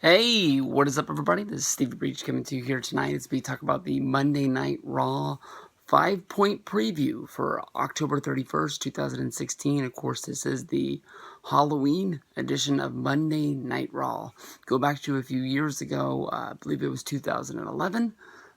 Hey, what is up, everybody? This is Stevie Breach coming to you here tonight as we talk about the Monday Night Raw 5-point preview for October 31st, 2016. Of course, this is the Halloween edition of Monday Night Raw. Go back to a few years ago, I believe it was 2011.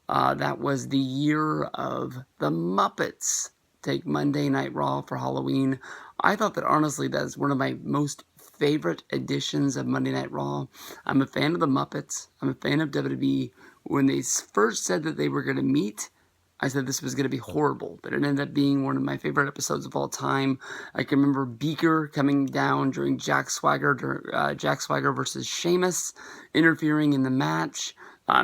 That was the year of the Muppets take Monday Night Raw for Halloween. I thought that honestly that's one of my most favorite editions of Monday Night Raw. I'm a fan of the Muppets. I'm a fan of WWE. When they first said that they were going to meet, I said this was going to be horrible, but it ended up being one of my favorite episodes of all time. I can remember Beaker coming down during Jack Swagger versus Sheamus, interfering in the match,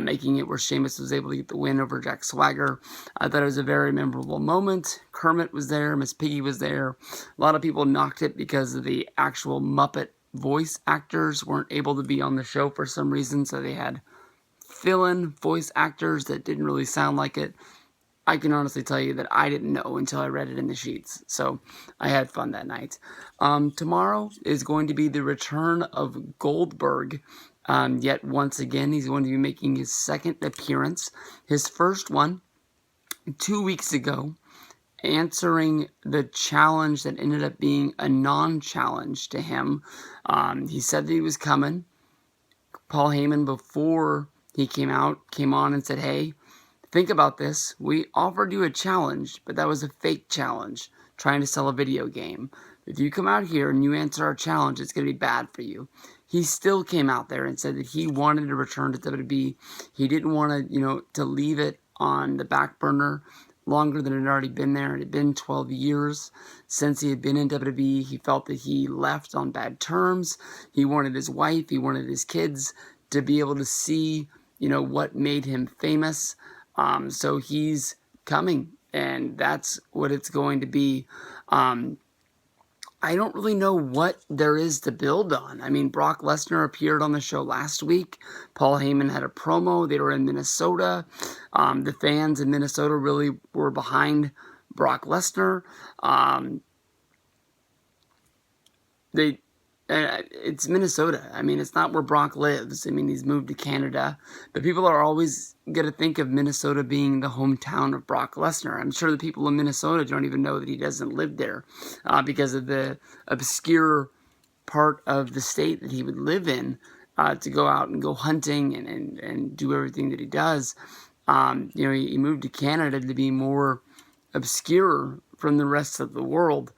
making it where Sheamus was able to get the win over Jack Swagger. I thought it was a very memorable moment. Kermit was there, Miss Piggy was there. A lot of people knocked it because of the actual Muppet voice actors weren't able to be on the show for some reason, so they had fill-in voice actors that didn't really sound like it. I can honestly tell you that I didn't know until I read it in the sheets. So I had fun that night. Tomorrow is going to be the return of Goldberg. Yet once again, he's going to be making his second appearance. His first one 2 weeks ago, answering the challenge that ended up being a non-challenge to him. He said that he was coming. Paul Heyman, before he came on and said, hey, think about this. We offered you a challenge, but that was a fake challenge, trying to sell a video game. If you come out here and you answer our challenge, it's going to be bad for you. He still came out there and said that he wanted to return to WWE. He didn't want to leave it on the back burner longer than it had already been there. It had been 12 years since he had been in WWE. He felt that he left on bad terms. He wanted his wife, he wanted his kids to be able to see, what made him famous. So he's coming, and that's what it's going to be. I don't really know what there is to build on. I mean, Brock Lesnar appeared on the show last week. Paul Heyman had a promo. They were in Minnesota. The fans in Minnesota really were behind Brock Lesnar. It's Minnesota. I mean, it's not where Brock lives. I mean, he's moved to Canada. But people are always going to think of Minnesota being the hometown of Brock Lesnar. I'm sure the people in Minnesota don't even know that he doesn't live there because of the obscure part of the state that he would live in to go out and go hunting and do everything that he does. He moved to Canada to be more obscure from the rest of the world.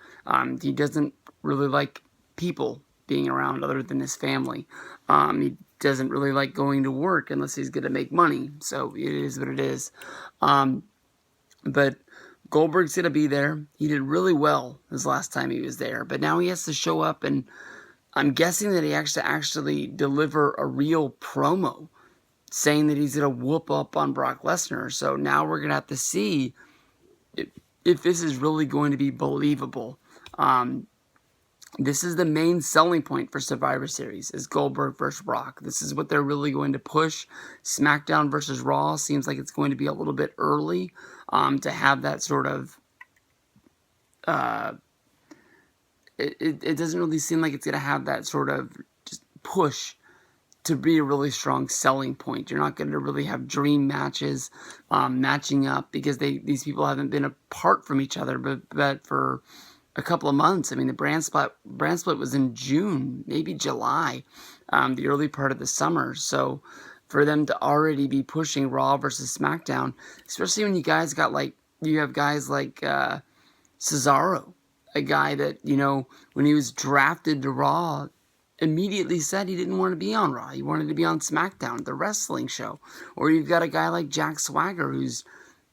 He doesn't really like people being around other than his family. He doesn't really like going to work unless he's going to make money. So it is what it is. But Goldberg's going to be there. He did really well his last time he was there. But now he has to show up, and I'm guessing that he has to actually deliver a real promo saying that he's going to whoop up on Brock Lesnar. So now we're going to have to see if this is really going to be believable. This is the main selling point for Survivor Series, is Goldberg versus Brock. This is what they're really going to push. SmackDown versus Raw seems like it's going to be a little bit early to have that sort of... It doesn't really seem like it's going to have that sort of just push to be a really strong selling point. You're not going to really have dream matches matching up because these people haven't been apart from each other, but for a couple of months. I mean, the brand split was in June, maybe July, the early part of the summer. So for them to already be pushing Raw versus SmackDown, especially when you have guys like Cesaro, a guy that, when he was drafted to Raw, immediately said he didn't want to be on Raw. He wanted to be on SmackDown, the wrestling show. Or you've got a guy like Jack Swagger, who's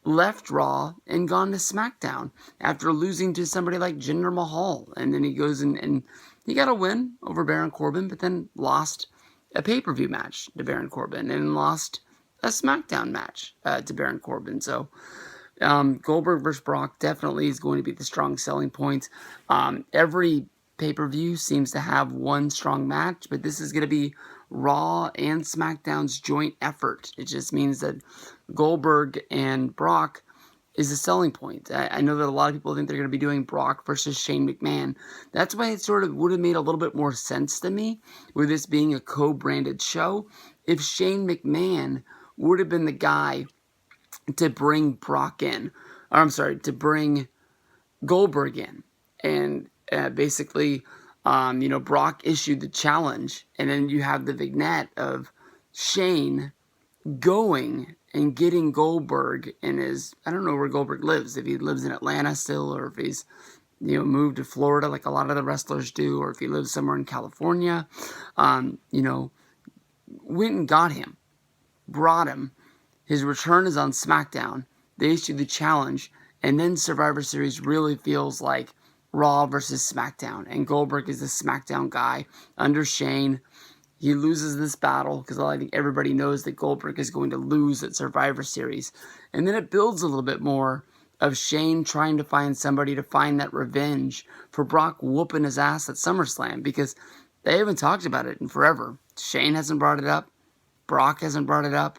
left Raw and gone to SmackDown after losing to somebody like Jinder Mahal. And then he goes and he got a win over Baron Corbin, but then lost a pay-per-view match to Baron Corbin and lost a SmackDown match to Baron Corbin. So Goldberg versus Brock definitely is going to be the strong selling point. Every pay-per-view seems to have one strong match, but this is going to be Raw and SmackDown's joint effort. It just means that Goldberg and Brock is a selling point. I know that a lot of people think they're going to be doing Brock versus Shane McMahon. That's why it sort of would have made a little bit more sense to me with this being a co-branded show if Shane McMahon would have been the guy to bring Brock in. Or, I'm sorry, to bring Goldberg in. And basically, Brock issued the challenge. And then you have the vignette of Shane going and getting Goldberg in his, I don't know where Goldberg lives, if he lives in Atlanta still, or if he's, moved to Florida like a lot of the wrestlers do, or if he lives somewhere in California, went and got him, brought him. His return is on SmackDown. They issue the challenge, and then Survivor Series really feels like Raw versus SmackDown, and Goldberg is the SmackDown guy under Shane. He loses this battle because I think everybody knows that Goldberg is going to lose at Survivor Series. And then it builds a little bit more of Shane trying to find somebody to find that revenge for Brock whooping his ass at SummerSlam, because they haven't talked about it in forever. Shane hasn't brought it up. Brock hasn't brought it up.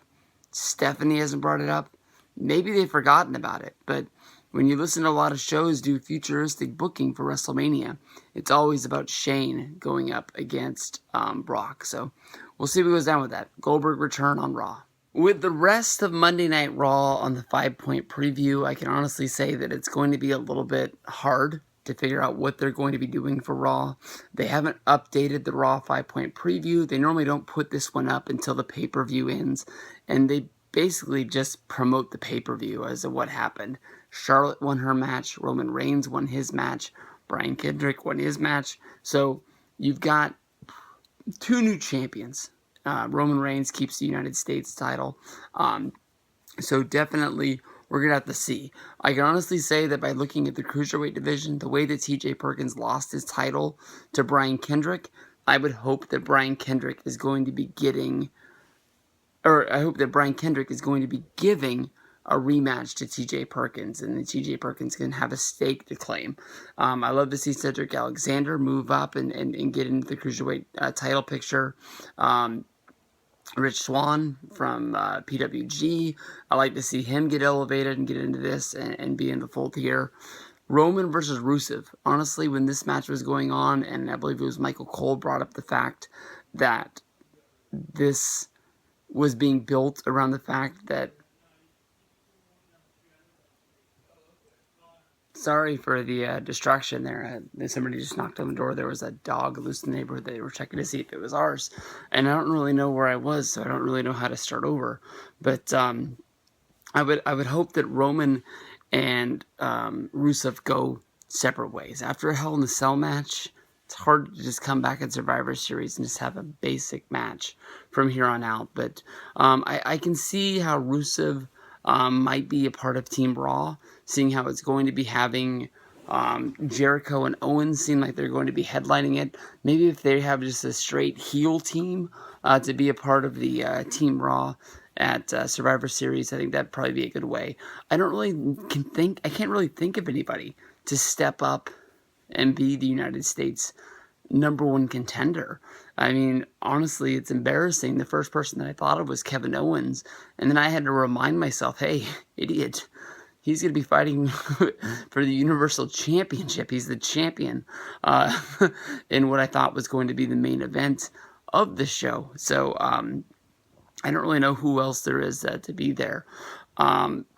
Stephanie hasn't brought it up. Maybe they've forgotten about it, but when you listen to a lot of shows do futuristic booking for WrestleMania, it's always about Shane going up against Brock. So we'll see what goes down with that. Goldberg return on Raw. With the rest of Monday Night Raw on the 5-point preview, I can honestly say that it's going to be a little bit hard to figure out what they're going to be doing for Raw. They haven't updated the Raw 5-point preview. They normally don't put this one up until the pay-per-view ends, and they basically just promote the pay-per-view as to what happened. Charlotte won her match. Roman Reigns won his match. Brian Kendrick won his match. So you've got 2 new champions. Roman Reigns keeps the United States title. So definitely we're going to have to see. I can honestly say that by looking at the Cruiserweight division, the way that TJ Perkins lost his title to Brian Kendrick, I would hope that Brian Kendrick is going to be getting... Or I hope that Brian Kendrick is going to be giving a rematch to TJ Perkins, and then TJ Perkins can have a stake to claim. I love to see Cedric Alexander move up and get into the Cruiserweight title picture. Rich Swann from PWG, I like to see him get elevated and get into this and be in the fold here. Roman versus Rusev. Honestly, when this match was going on, and I believe it was Michael Cole brought up the fact that this was being built around the fact that... Sorry for the distraction there. Somebody just knocked on the door. There was a dog loose in the neighborhood. They were checking to see if it was ours. And I don't really know where I was, so I don't really know how to start over. But I would hope that Roman and Rusev go separate ways. After a Hell in a Cell match, it's hard to just come back at Survivor Series and just have a basic match from here on out. But I can see how Rusev might be a part of Team Raw, seeing how it's going to be having Jericho and Owens seem like they're going to be headlining it. Maybe if they have just a straight heel team to be a part of the Team Raw at Survivor Series, I think that'd probably be a good way. I can't really think of anybody to step up and be the United States #1 contender. I mean, honestly, it's embarrassing. The first person that I thought of was Kevin Owens, and then I had to remind myself, hey, idiot, he's going to be fighting for the Universal Championship. He's the champion in what I thought was going to be the main event of the show. So I don't really know who else there is to be there.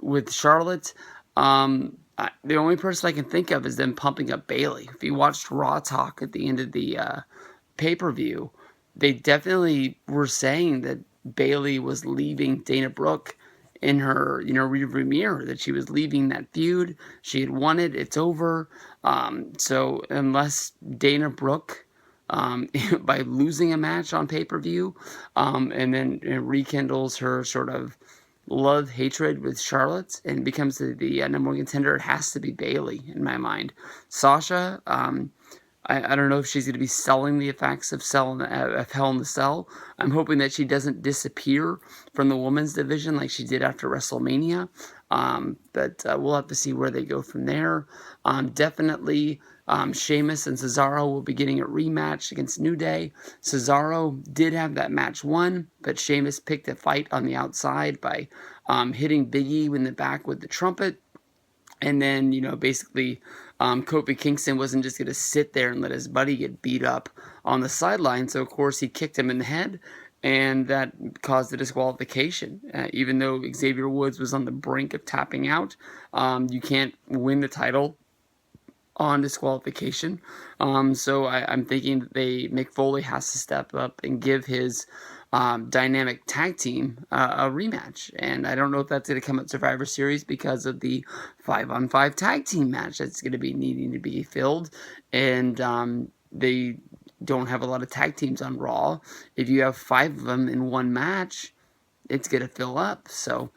With Charlotte, the only person I can think of is them pumping up Bayley. If you watched Raw Talk at the end of the pay-per-view, they definitely were saying that Bayley was leaving Dana Brooke in her, rearview mirror, that she was leaving that feud. She had won it. It's over. So unless Dana Brooke, by losing a match on pay-per-view, and then rekindles her sort of love-hatred with Charlotte and becomes the #1 contender, it has to be Bayley in my mind. Sasha, I don't know if she's going to be selling the effects of Hell in the Cell. I'm hoping that she doesn't disappear from the women's division like she did after WrestleMania. But we'll have to see where they go from there. Definitely, Sheamus and Cesaro will be getting a rematch against New Day. Cesaro did have that match won, but Sheamus picked a fight on the outside by hitting Big E in the back with the trumpet. And then, basically, Kofi Kingston wasn't just going to sit there and let his buddy get beat up on the sideline. So, of course, he kicked him in the head, and that caused the disqualification. Even though Xavier Woods was on the brink of tapping out, you can't win the title on disqualification. So I'm thinking that Mick Foley has to step up and give his dynamic tag team a rematch. And I don't know if that's going to come at Survivor Series because of the 5-on-5 tag team match that's going to be needing to be filled. And they don't have a lot of tag teams on Raw. If you have 5 of them in one match, it's going to fill up. So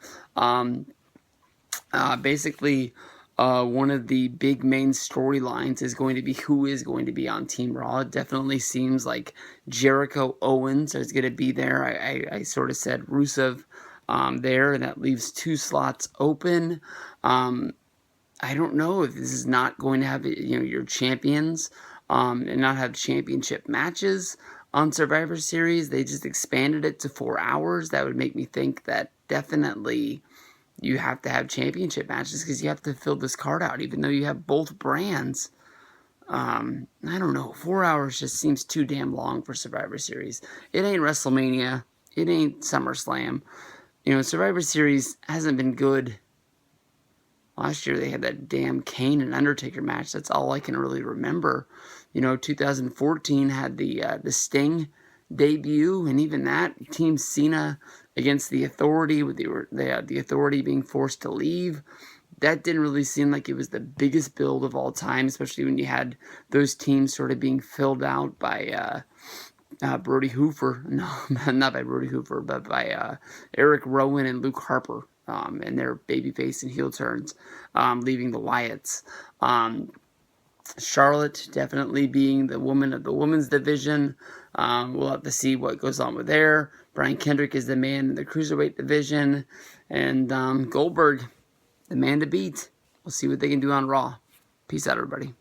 basically, one of the big main storylines is going to be who is going to be on Team Raw. It definitely seems like Jericho Owens is going to be there. I sort of said Rusev there, and that leaves 2 slots open. I don't know if this is not going to have your champions and not have championship matches on Survivor Series. They just expanded it to 4 hours. That would make me think that definitely you have to have championship matches because you have to fill this card out, even though you have both brands. I don't know. 4 hours just seems too damn long for Survivor Series. It ain't WrestleMania. It ain't SummerSlam. Survivor Series hasn't been good. Last year they had that damn Kane and Undertaker match. That's all I can really remember. 2014 had the Sting debut, and even that, Team Cena against the Authority, with the Authority being forced to leave. That didn't really seem like it was the biggest build of all time, especially when you had those teams sort of being filled out by Brody Hoover. No, not by Brody Hoover, but by Eric Rowan and Luke Harper, and their babyface and heel turns, leaving the Wyatts. Charlotte definitely being the woman of the women's division. We'll have to see what goes on with there. Brian Kendrick is the man in the cruiserweight division. And Goldberg, the man to beat. We'll see what they can do on Raw. Peace out, everybody.